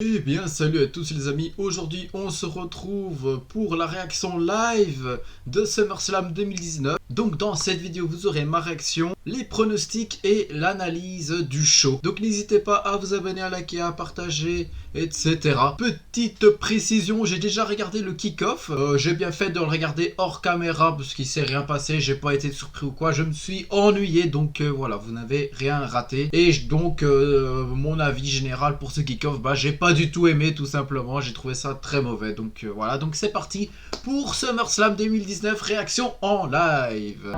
Eh bien salut à tous les amis, aujourd'hui on se retrouve pour la réaction live de SummerSlam 2019. Donc dans cette vidéo vous aurez ma réaction, les pronostics et l'analyse du show. Donc n'hésitez pas à vous abonner, à liker, à partager, etc. Petite précision, j'ai déjà regardé le kick-off. J'ai bien fait de le regarder hors caméra parce qu'il s'est rien passé, j'ai pas été surpris ou quoi. Je me suis ennuyé, donc voilà, vous n'avez rien raté. Et donc mon avis général pour ce kick-off, j'ai pas du tout aimé, tout simplement. J'ai trouvé ça très mauvais. Donc voilà, donc c'est parti pour SummerSlam 2019, réaction en live.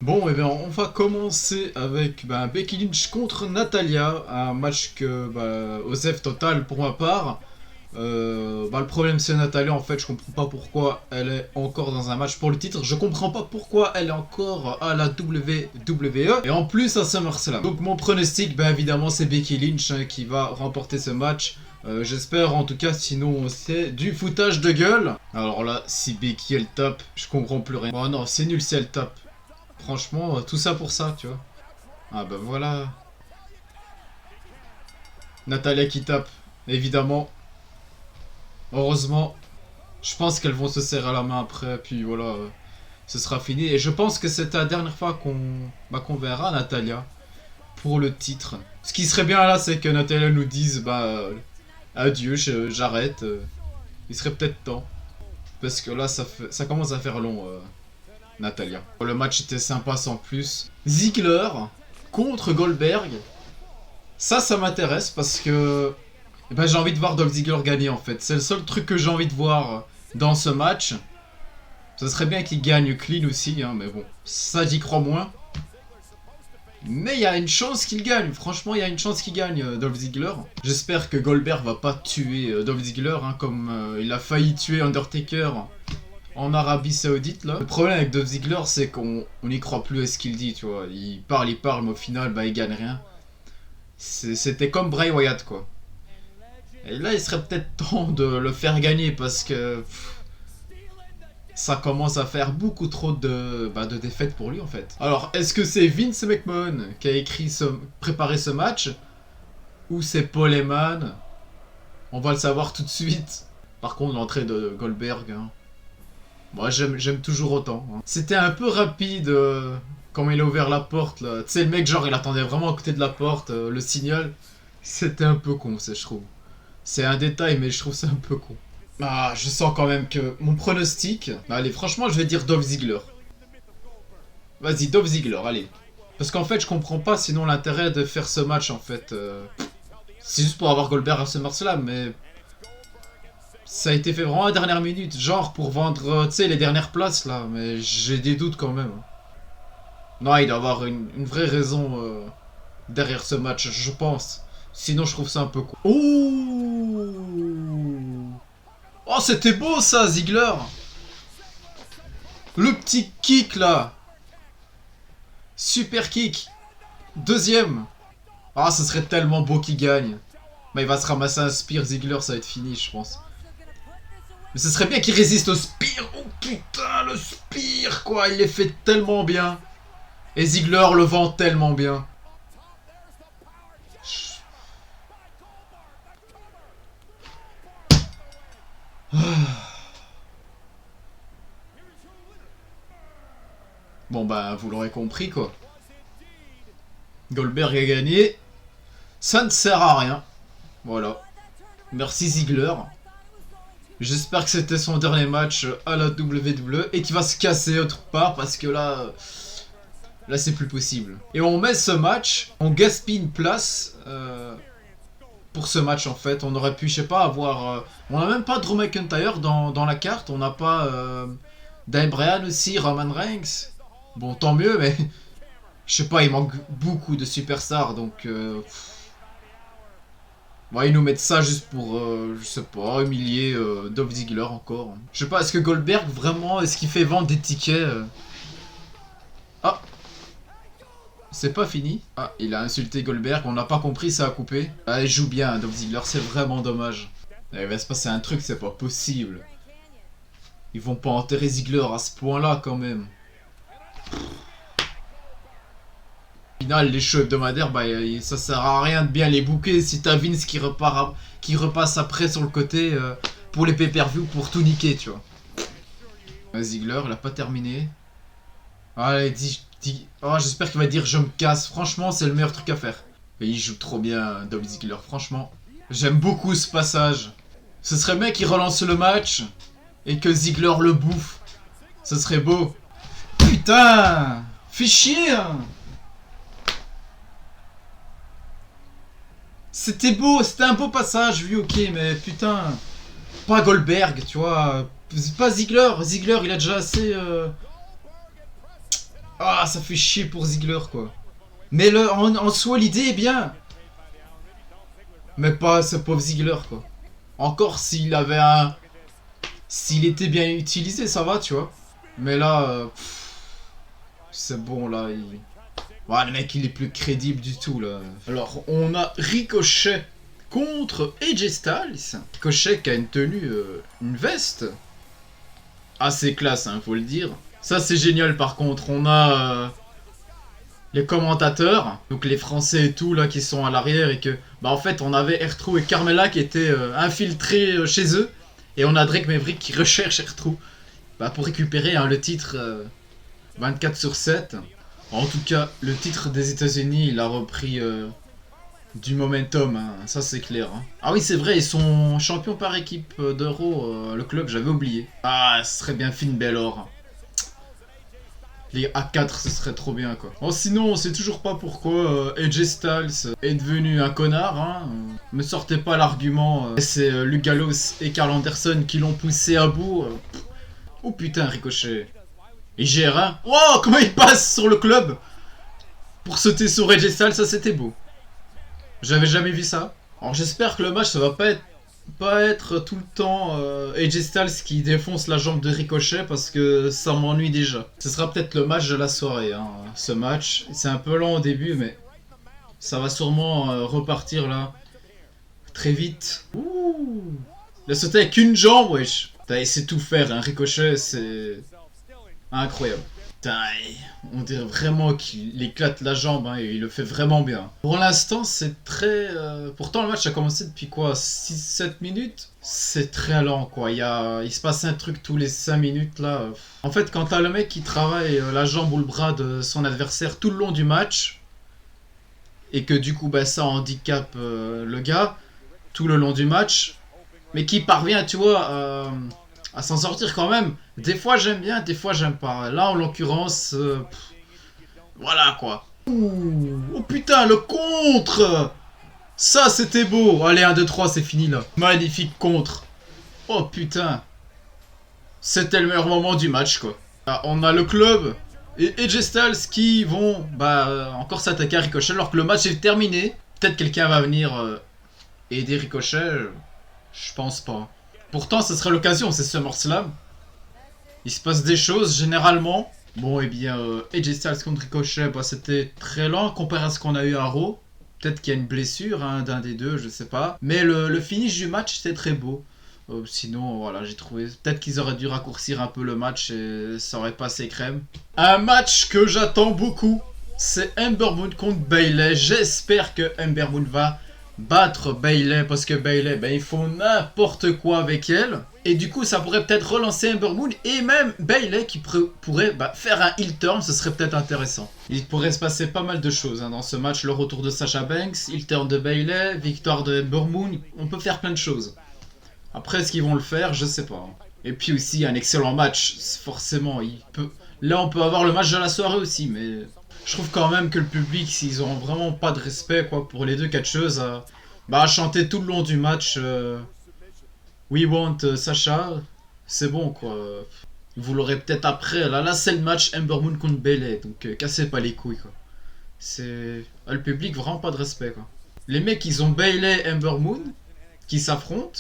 Bon, et bien on va commencer avec Becky Lynch contre Natalya, un match que Osef total pour ma part. Le problème c'est Natalya, en fait je comprends pas pourquoi elle est encore dans un match pour le titre, je comprends pas pourquoi elle est encore à la WWE et en plus à SummerSlam. Donc mon pronostic évidemment c'est Becky Lynch qui va remporter ce match. J'espère en tout cas, sinon c'est du foutage de gueule. Alors là, si Becky elle tape, je comprends plus rien. Oh non, c'est nul si elle tape. Franchement, tout ça pour ça, tu vois. Ah voilà. Natalya qui tape, évidemment. Heureusement. Je pense qu'elles vont se serrer la main après, puis voilà. Ce sera fini. Et je pense que c'est la dernière fois qu'on verra Natalya pour le titre. Ce qui serait bien là, c'est que Natalya nous dise adieu, j'arrête. Il serait peut-être temps. Parce que là, ça commence à faire long. Natalya. Le match était sympa sans plus. Ziggler contre Goldberg. Ça m'intéresse parce que j'ai envie de voir Dolph Ziggler gagner en fait. C'est le seul truc que j'ai envie de voir dans ce match. Ça serait bien qu'il gagne clean aussi, mais bon, ça j'y crois moins. Mais il y a une chance qu'il gagne. Franchement, il y a une chance qu'il gagne Dolph Ziggler. J'espère que Goldberg va pas tuer Dolph Ziggler comme il a failli tuer Undertaker en Arabie Saoudite là. Le problème avec Dolph Ziggler, c'est qu'on n'y croit plus à ce qu'il dit, tu vois. Il parle, mais au final, il gagne rien. C'était comme Bray Wyatt, quoi. Et là, il serait peut-être temps de le faire gagner parce que ça commence à faire beaucoup trop de défaites pour lui, en fait. Alors, est-ce que c'est Vince McMahon qui a préparé ce match ou c'est Paul Heyman? On va le savoir tout de suite. Par contre, l'entrée de Goldberg, moi j'aime toujours autant. C'était un peu rapide quand il a ouvert la porte là. Tu sais, le mec genre il attendait vraiment à côté de la porte, le signal. C'était un peu con, je trouve. C'est un détail mais je trouve ça un peu con. Je sens quand même que mon pronostic... allez, franchement je vais dire Dolph Ziggler. Vas-y, Dolph Ziggler, allez. Parce qu'en fait je comprends pas sinon l'intérêt de faire ce match en fait. C'est juste pour avoir Goldberg à SummerSlam mais... ça a été fait vraiment à la dernière minute, genre pour vendre, tu sais, les dernières places là, mais j'ai des doutes quand même. Non, il doit y avoir une vraie raison derrière ce match, je pense. Sinon, je trouve ça un peu con. Oh, c'était beau ça, Ziggler. Le petit kick là. Super kick. Deuxième. Ah, ce serait tellement beau qu'il gagne. Il va se ramasser un spear, Ziggler, ça va être fini, je pense. Mais ce serait bien qu'il résiste au spear. Oh putain, le spear quoi, il est fait tellement bien. Et Ziggler le vend tellement bien. Bon vous l'aurez compris quoi. Goldberg a gagné. Ça ne sert à rien. Voilà. Merci Ziggler. J'espère que c'était son dernier match à la WWE et qu'il va se casser autre part parce que là c'est plus possible. Et on met ce match, on gaspille une place pour ce match en fait. On aurait pu, je sais pas, avoir... on n'a même pas Drew McIntyre dans la carte, on n'a pas Daniel Bryan aussi, Roman Reigns. Bon, tant mieux, mais je sais pas, il manque beaucoup de superstars donc... ils nous mettent ça juste pour, je sais pas, humilier Dolph Ziggler encore. Je sais pas, est-ce que Goldberg, vraiment, est-ce qu'il fait vendre des tickets Ah, c'est pas fini. Ah, il a insulté Goldberg, on n'a pas compris, ça a coupé. Ah, il joue bien, Dolph Ziggler, c'est vraiment dommage. Il va se passer un truc, c'est pas possible. Ils vont pas enterrer Ziggler à ce point-là quand même. Au final, les shows hebdomadaires, bah, ça sert à rien de bien les booker si t'as Vince qui repasse après sur le côté pour les pay-per-view pour tout niquer, tu vois. Ziggler, il a pas terminé. Allez, oh, j'espère qu'il va dire je me casse. Franchement, c'est le meilleur truc à faire. Et il joue trop bien, Dolph Ziggler, franchement. J'aime beaucoup ce passage. Ce serait bien qu'il relance le match et que Ziggler le bouffe. Ce serait beau. Putain, fais chier hein. C'était beau, c'était un beau passage, oui, ok, mais putain. Pas Goldberg, tu vois. Pas Ziggler. Ziggler, il a déjà assez... Ah, ça fait chier pour Ziggler, quoi. Mais en soi, l'idée est bien. Mais pas ce pauvre Ziggler, quoi. Encore s'il avait un... S'il était bien utilisé, ça va, tu vois. Mais là... c'est bon, là, il... Ouais, le mec, il est plus crédible du tout, là. Alors, on a Ricochet contre AJ Styles. Ricochet qui a une tenue, une veste. Assez classe, hein, faut le dire. Ça, c'est génial, par contre. On a les commentateurs, donc les Français et tout, là, qui sont à l'arrière et que... Bah, en fait, on avait R-Truth et Carmella qui étaient infiltrés chez eux. Et on a Drake Maverick qui recherche R-Truth. Bah, pour récupérer hein, le titre 24/7. En tout cas, le titre des États-Unis, il a repris du momentum, hein, ça c'est clair. Hein. Ah oui, c'est vrai, ils sont champions par équipe d'Euro, le club, j'avais oublié. Ah, ce serait bien Finn Balor. Les A4, ce serait trop bien, quoi. Oh, sinon, on sait toujours pas pourquoi AJ Styles est devenu un connard. Hein. Me sortez pas l'argument, c'est Luke Gallows et Karl Anderson qui l'ont poussé à bout. Oh putain, Ricochet. Et GR1. Wow, comment il passe sur le club pour sauter sur AJ Styles, ça c'était beau. J'avais jamais vu ça. Alors j'espère que le match ça va pas être tout le temps AJ Styles qui défonce la jambe de Ricochet parce que ça m'ennuie déjà. Ce sera peut-être le match de la soirée, hein, ce match. C'est un peu lent au début mais ça va sûrement repartir là très vite. Ouh. Il a sauté avec une jambe, wesh. Il sait tout faire, hein. Ricochet c'est... incroyable. Putain, on dirait vraiment qu'il éclate la jambe hein, et il le fait vraiment bien. Pour l'instant, c'est très... Pourtant, le match a commencé depuis quoi 6-7 minutes. C'est très lent, quoi. Il se passe un truc tous les 5 minutes, là. En fait, quand t'as le mec qui travaille la jambe ou le bras de son adversaire tout le long du match, et que du coup, bah, ça handicape le gars tout le long du match, mais qui parvient, tu vois... à s'en sortir quand même. Des fois j'aime bien, des fois j'aime pas. Là en l'occurrence, voilà quoi. Ouh, oh putain, le contre. Ça c'était beau. Allez, 1, 2, 3, c'est fini là. Magnifique contre. Oh putain. C'était le meilleur moment du match quoi. Ah, on a le club et AJ Styles qui vont encore s'attaquer à Ricochet alors que le match est terminé. Peut-être quelqu'un va venir aider Ricochet. Je pense pas. Pourtant, ce serait l'occasion, c'est SummerSlam. Il se passe des choses, généralement. Bon, et bien, AJ Styles contre Ricochet, bah, c'était très lent comparé à ce qu'on a eu à Raw. Peut-être qu'il y a une blessure hein, d'un des deux, je sais pas. Mais le finish du match, c'était très beau. Sinon, voilà, j'ai trouvé... Peut-être qu'ils auraient dû raccourcir un peu le match et ça aurait passé crème. Un match que j'attends beaucoup, c'est Ember Moon contre Bayley. J'espère que Ember Moon va... battre Bayley parce que Bayley ils font n'importe quoi avec elle et du coup ça pourrait peut-être relancer Ember Moon et même Bayley qui pourrait faire un heel turn, ce serait peut-être intéressant. Il pourrait se passer pas mal de choses hein, dans ce match, le retour de Sasha Banks, heel turn de Bayley, victoire de Ember Moon, on peut faire plein de choses. Après est-ce qu'ils vont le faire, je sais pas. Et puis aussi un excellent match, forcément là on peut avoir le match de la soirée aussi mais... Je trouve quand même que le public, s'ils ont vraiment pas de respect quoi pour les deux catcheuses, à chanter tout le long du match We Want Sasha, c'est bon quoi. Vous l'aurez peut-être après. Là c'est le match Ember Moon contre Bayley, donc cassez pas les couilles quoi. C'est le public vraiment pas de respect quoi. Les mecs ils ont Bayley Ember Moon qui s'affrontent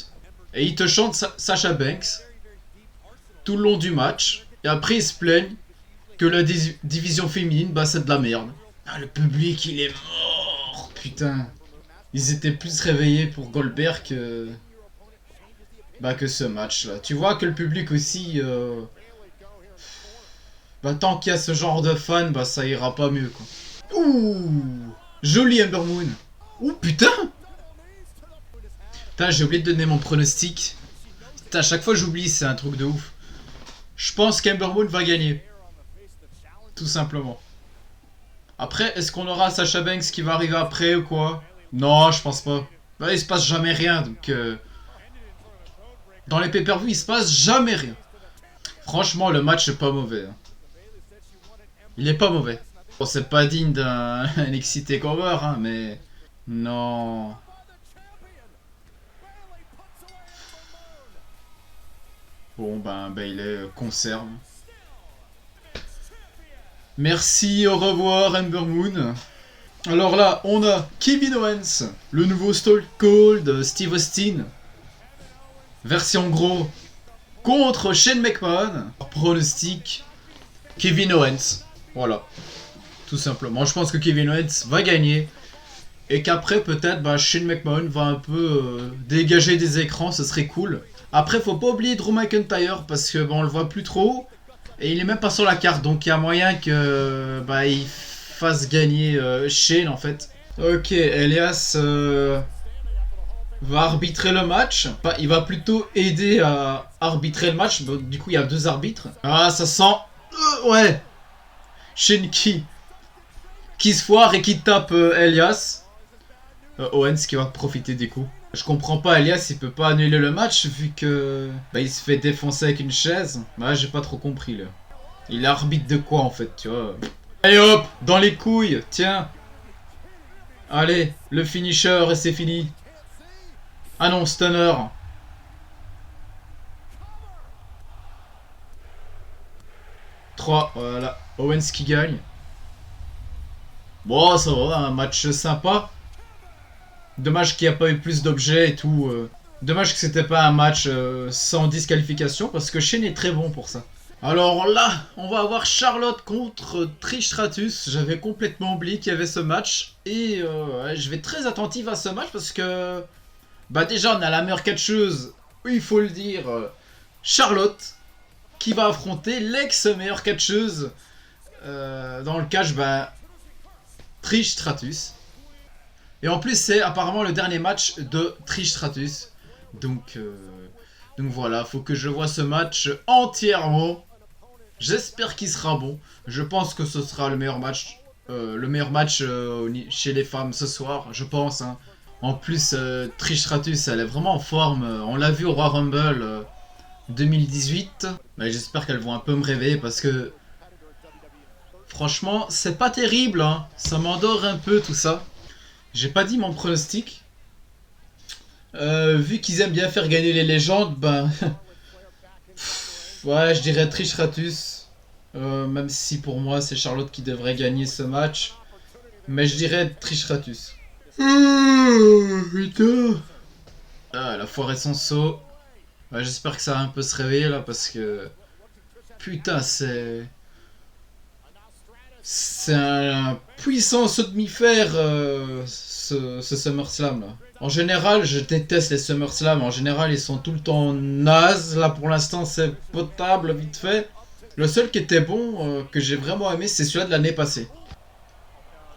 et ils te chantent Sasha Banks tout le long du match et après ils se plaignent que la division féminine, c'est de la merde. Ah, le public, il est mort. Putain. Ils étaient plus réveillés pour Goldberg que... bah, que ce match-là. Tu vois que le public aussi... Bah, tant qu'il y a ce genre de fans, bah, ça ira pas mieux, quoi. Ouh, joli Ember Moon. Ouh, putain. Putain, j'ai oublié de donner mon pronostic. Putain, à chaque fois j'oublie, c'est un truc de ouf. Je pense qu'Ember Moon va gagner. Tout simplement. Après, est-ce qu'on aura Sasha Banks qui va arriver après ou quoi? Non, je pense pas. Bah, il se passe jamais rien, donc... Dans les pay-per-view, il se passe jamais rien. Franchement, le match est pas mauvais. Hein. Il est pas mauvais. Bon, c'est pas digne d'un NXT TakeOver, hein, mais... Non... Bon, ben, Bayley conserve. Merci, au revoir, Ember Moon. Alors là, on a Kevin Owens, le nouveau Stone Cold Steve Austin. Version gros. Contre Shane McMahon. Pronostic, Kevin Owens. Voilà. Tout simplement. Je pense que Kevin Owens va gagner. Et qu'après, peut-être, bah, Shane McMahon va un peu dégager des écrans. Ce serait cool. Après, faut pas oublier Drew McIntyre. Parce que on le voit plus trop. Et il est même pas sur la carte. Donc il y a moyen que bah, il fasse gagner Shane en fait. Ok, Elias va arbitrer le match. Enfin, il va plutôt aider à arbitrer le match. Bon, du coup, il y a 2 arbitres. Ah, ça sent... ouais. Shane qui se foire et qui tape Elias. Owens qui va profiter des coups. Je comprends pas, Elias il peut pas annuler le match vu que bah, il se fait défoncer avec une chaise. Bah j'ai pas trop compris là. Il arbitre de quoi en fait, tu vois. Allez hop, dans les couilles, tiens. Allez, le finisher et c'est fini. Ah non, stunner. 3, voilà. Owens qui gagne. Bon, ça va, un match sympa. Dommage qu'il n'y a pas eu plus d'objets et tout. Dommage que c'était pas un match sans disqualification parce que Shane est très bon pour ça. Alors là, on va avoir Charlotte contre Trish Stratus. J'avais complètement oublié qu'il y avait ce match. Et je vais être très attentif à ce match parce que... Bah déjà, on a la meilleure catcheuse, il faut le dire, Charlotte, qui va affronter l'ex-meilleure catcheuse dans le catch, bah, Trish Stratus. Et en plus, c'est apparemment le dernier match de Trish Stratus. Donc voilà, faut que je vois ce match entièrement. J'espère qu'il sera bon. Je pense que ce sera le meilleur match, chez les femmes ce soir, je pense. Hein. En plus, Trish Stratus, elle est vraiment en forme. On l'a vu au Royal Rumble 2018. Mais j'espère qu'elles vont un peu me réveiller parce que... Franchement, c'est pas terrible. Hein. Ça m'endort un peu tout ça. J'ai pas dit mon pronostic. Vu qu'ils aiment bien faire gagner les légendes, ben... ouais, je dirais Trish Stratus. Même si pour moi, c'est Charlotte qui devrait gagner ce match. Mais je dirais Trish Stratus. Putain. Ah, elle a foiré son saut. Ouais, j'espère que ça va un peu se réveiller là parce que... Putain, c'est... C'est un puissant saut de mi-fer, ce SummerSlam là. En général, je déteste les SummerSlam. En général, ils sont tout le temps nazes. Là, pour l'instant, c'est potable, vite fait. Le seul qui était bon, que j'ai vraiment aimé, c'est celui-là de l'année passée.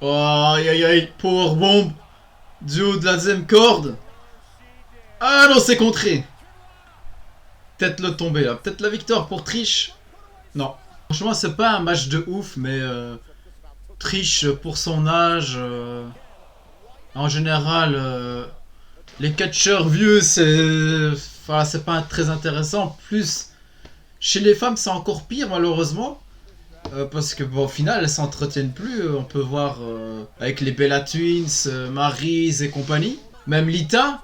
Oh, aïe aïe aïe, powerbomb du haut de la deuxième corde. Ah non, c'est contré. Peut-être le tomber là. Peut-être la victoire pour Trish. Non. Franchement, c'est pas un match de ouf, mais Trish, pour son âge, en général, les catcheurs vieux, c'est voilà, c'est pas très intéressant. Plus, chez les femmes, c'est encore pire, malheureusement. Parce que bon, au final, elles s'entretiennent plus. On peut voir avec les Bella Twins, Maryse et compagnie. Même Lita.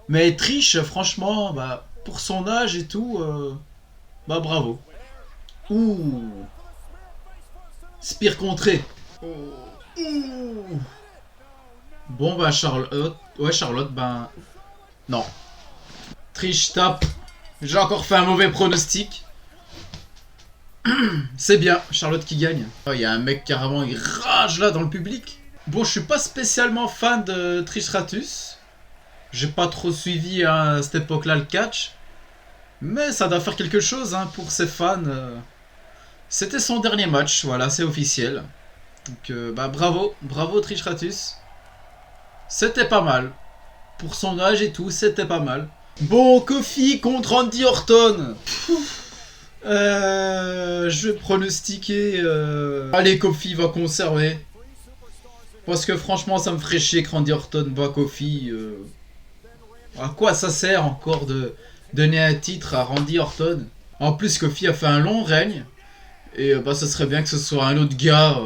Mais Trish, franchement, bah, pour son âge et tout, bah bravo. Ouh. Spire contré. Ouh. Bon bah Charlotte. Ouais Charlotte, ben... Non. Trish tape. J'ai encore fait un mauvais pronostic. C'est bien, Charlotte qui gagne. Il y a un mec carrément, il rage là dans le public. Bon, je suis pas spécialement fan de Trish Stratus. J'ai pas trop suivi hein, à cette époque-là le catch. Mais ça doit faire quelque chose hein, pour ses fans. C'était son dernier match, voilà, c'est officiel. Donc bah bravo, bravo Trish Stratus. C'était pas mal. Pour son âge et tout, c'était pas mal. Bon, Kofi contre Randy Orton. Je vais pronostiquer... Allez, Kofi va conserver. Parce que franchement, ça me ferait chier que Randy Orton bat Kofi. À quoi ça sert encore de donner un titre à Randy Orton? En plus, Kofi a fait un long règne. Et bah, ça serait bien que ce soit un autre gars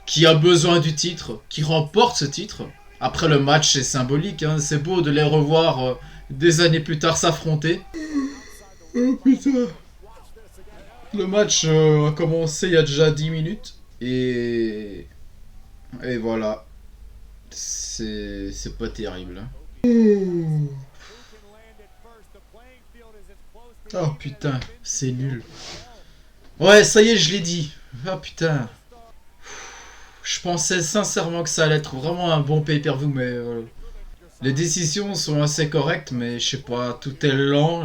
qui a besoin du titre, qui remporte ce titre. Après le match, c'est symbolique. Hein, c'est beau de les revoir des années plus tard s'affronter. Oh putain. Le match a commencé il y a déjà 10 minutes. Et voilà. C'est pas terrible. Oh putain, c'est nul. Ouais, ça y est, je l'ai dit. Ah putain. Je pensais sincèrement que ça allait être vraiment un bon pay-per-view, mais les décisions sont assez correctes, mais je sais pas, tout est lent.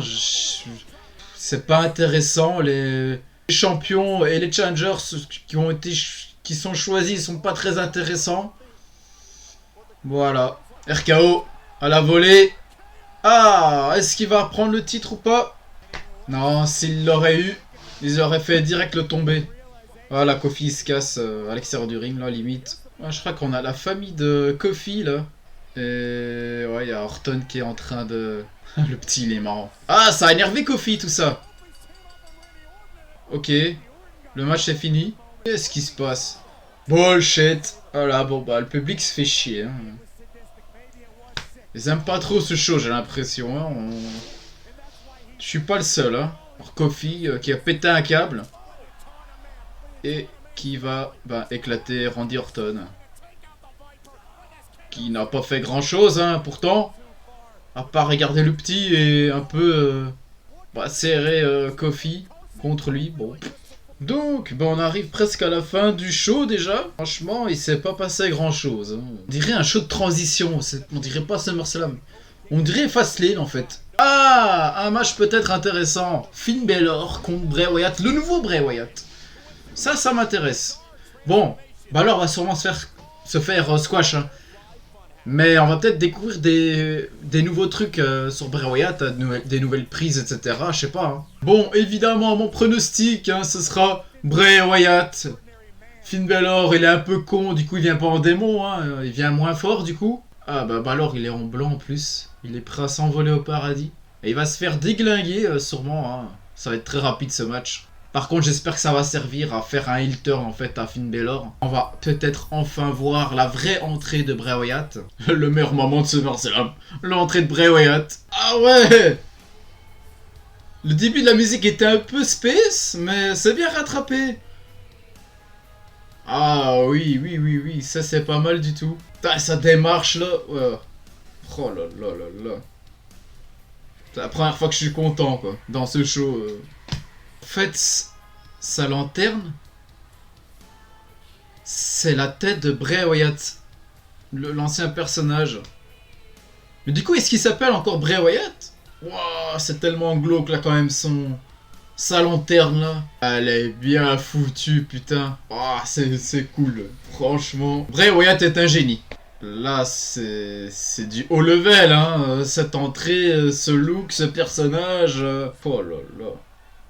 C'est pas intéressant. Les champions et les challengers qui sont choisis sont pas très intéressants. Voilà. RKO à la volée. Ah, est-ce qu'il va prendre le titre ou pas? Non, s'il l'aurait eu, ils auraient fait direct le tomber. Voilà, Kofi il se casse à l'extérieur du ring, là, limite. Ouais, je crois qu'on a la famille de Kofi, là. Et ouais, il y a Orton qui est en train de... Le petit, il est marrant. Ah, ça a énervé Kofi, tout ça. Ok. Le match est fini. Qu'est-ce qui se passe? Bullshit. Voilà, bon, bah, le public se fait chier. Hein. Ils aiment pas trop ce show, j'ai l'impression. Hein. Je suis pas le seul. Hein. Alors, Kofi qui a pété un câble. Et qui va éclater Randy Orton. Qui n'a pas fait grand chose, hein, pourtant. À part regarder le petit et un peu serrer Kofi contre lui. Bon. Donc, on arrive presque à la fin du show déjà. Franchement, il s'est pas passé grand chose. Hein. On dirait un show de transition. On dirait pas SummerSlam. On dirait Fastlane en fait. Ah, un match peut-être intéressant. Finn Balor contre Bray Wyatt. Le nouveau Bray Wyatt. Ça m'intéresse. Bon, Balor va sûrement se faire squash. Hein. Mais on va peut-être découvrir des nouveaux trucs sur Bray Wyatt, des nouvelles prises, etc. Je sais pas. Hein. Bon, évidemment, mon pronostic, hein, ce sera Bray Wyatt. Finn Balor, il est un peu con, du coup il vient pas en démon, hein, il vient moins fort du coup. Ah bah Balor, il est en blanc en plus. Il est prêt à s'envoler au paradis. Et il va se faire déglinguer sûrement. Hein. Ça va être très rapide ce match. Par contre, j'espère que ça va servir à faire un heel turn en fait à Finn Balor. On va peut-être enfin voir la vraie entrée de Bray Wyatt. Le meilleur moment de SummerSlam. L'entrée de Bray Wyatt. Ah ouais! Le début de la musique était un peu space, mais c'est bien rattrapé. Ah oui, ça c'est pas mal du tout. Putain, ça démarche là. Ouais. Oh là là là là. C'est la première fois que je suis content quoi, dans ce show. En fait, sa lanterne, c'est la tête de Bray Wyatt, l'ancien personnage. Mais du coup, est-ce qu'il s'appelle encore Bray Wyatt? Wow, c'est tellement glauque là quand même sa lanterne là. Elle est bien foutue, putain. Oh, c'est cool, franchement. Bray Wyatt est un génie. Là, c'est du haut level, hein. Cette entrée, ce look, ce personnage. Oh là là.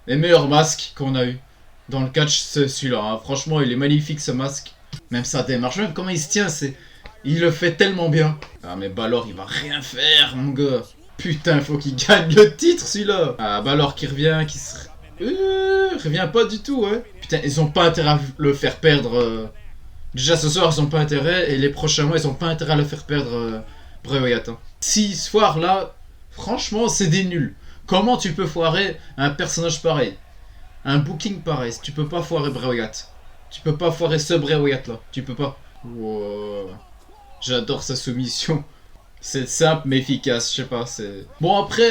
Les meilleurs masques qu'on a eu dans le catch, c'est celui-là. Hein. Franchement, il est magnifique ce masque. Même sa démarche, même comment il se tient, il le fait tellement bien. Ah mais Balor, il va rien faire, mon gars. Putain, faut qu'il gagne le titre, celui-là. Ah, Balor qui revient, qui se... revient pas du tout, ouais. Putain, ils ont pas intérêt à le faire perdre. Déjà ce soir, ils ont pas intérêt. Et les prochains mois, ils ont pas intérêt à le faire perdre Bray Wyatt. Hein. Si ce soir-là, franchement, c'est des nuls. Comment tu peux foirer un personnage pareil? Un booking pareil? Tu peux pas foirer Bray Wyatt. Tu peux pas foirer ce Bray Wyatt là. Tu peux pas. Wow. J'adore sa soumission. C'est simple mais efficace. Je sais pas. C'est bon après.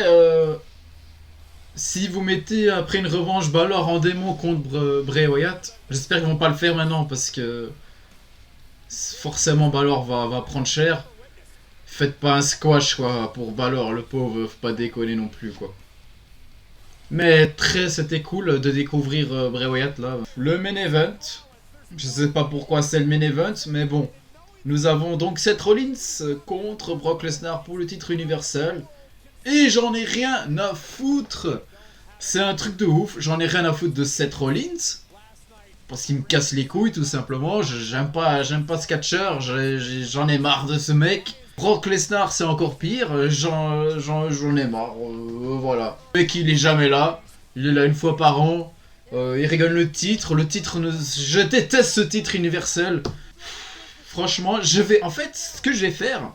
Si vous mettez après une revanche Balor en démon contre Bray Wyatt, j'espère qu'ils vont pas le faire maintenant parce que forcément Balor va prendre cher. Faites pas un squash, quoi, pour Balor, le pauvre, faut pas déconner non plus, quoi. Mais c'était cool de découvrir Bray Wyatt, là. Le main event, je sais pas pourquoi c'est le main event, mais bon. Nous avons donc Seth Rollins contre Brock Lesnar pour le titre universel. Et j'en ai rien à foutre. C'est un truc de ouf, j'en ai rien à foutre de Seth Rollins. Parce qu'il me casse les couilles tout simplement, j'aime pas ce catcheur, j'en ai marre de ce mec. Brock Lesnar c'est encore pire, j'en ai marre, voilà. Le mec il est jamais là, il est là une fois par an, il rigole le titre je déteste ce titre universel. Franchement, en fait, ce que je vais faire...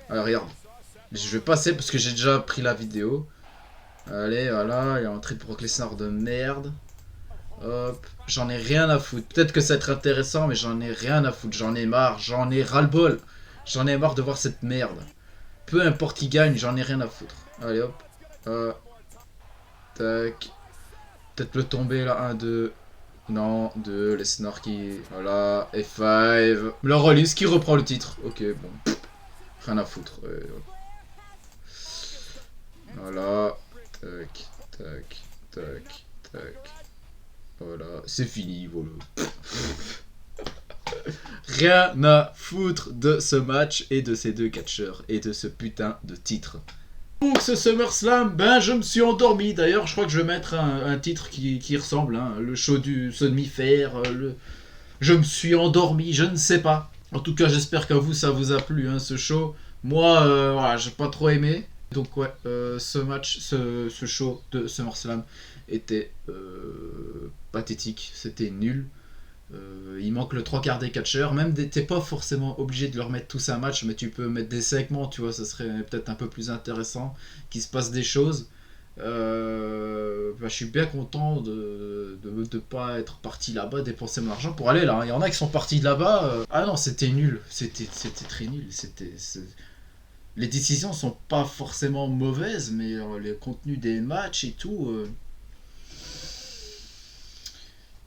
Alors regarde, je vais passer parce que j'ai déjà pris la vidéo. Allez, voilà, il y a un trait de Brock Lesnar de merde. Hop, j'en ai rien à foutre. Peut-être que ça va être intéressant, mais j'en ai rien à foutre. J'en ai marre, j'en ai ras-le-bol. J'en ai marre de voir cette merde. Peu importe qui gagne, j'en ai rien à foutre. Allez hop. Tac. Peut-être le tomber là, 1, 2. Non, 2, Lesnar qui... Voilà, F5. Le Rollins qui reprend le titre. Ok, bon. Rien à foutre. Voilà. Tac, tac, tac, tac. Voilà, c'est fini, voilà. Rien à foutre de ce match et de ces deux catcheurs et de ce putain de titre. Donc ce SummerSlam, ben je me suis endormi. D'ailleurs, je crois que je vais mettre un titre qui ressemble, hein, le show du somnifère, je me suis endormi, je ne sais pas. En tout cas, j'espère qu'à vous ça vous a plu, hein, ce show. Moi, voilà, j'ai pas trop aimé. Donc ouais, ce show de SummerSlam était pathétique, c'était nul. Il manque le 3/4 des catcheurs, même t'es pas forcément obligé de leur mettre tous un match, mais tu peux mettre des segments, tu vois, ça serait peut-être un peu plus intéressant, qu'il se passe des choses. Je suis bien content de pas être parti là-bas, dépenser mon argent pour aller là. Il y en a qui sont partis de là-bas. Ah non, c'était nul, c'était très nul. Les décisions sont pas forcément mauvaises, mais le contenu des matchs et tout.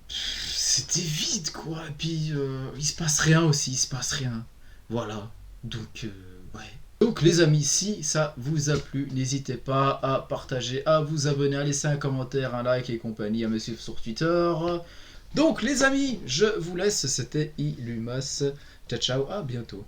C'était vide quoi, et puis il se passe rien aussi, il se passe rien. Voilà, donc ouais. Donc les amis, si ça vous a plu, n'hésitez pas à partager, à vous abonner, à laisser un commentaire, un like et compagnie, à me suivre sur Twitter. Donc les amis, je vous laisse, c'était Ilumas. Ciao ciao, à bientôt.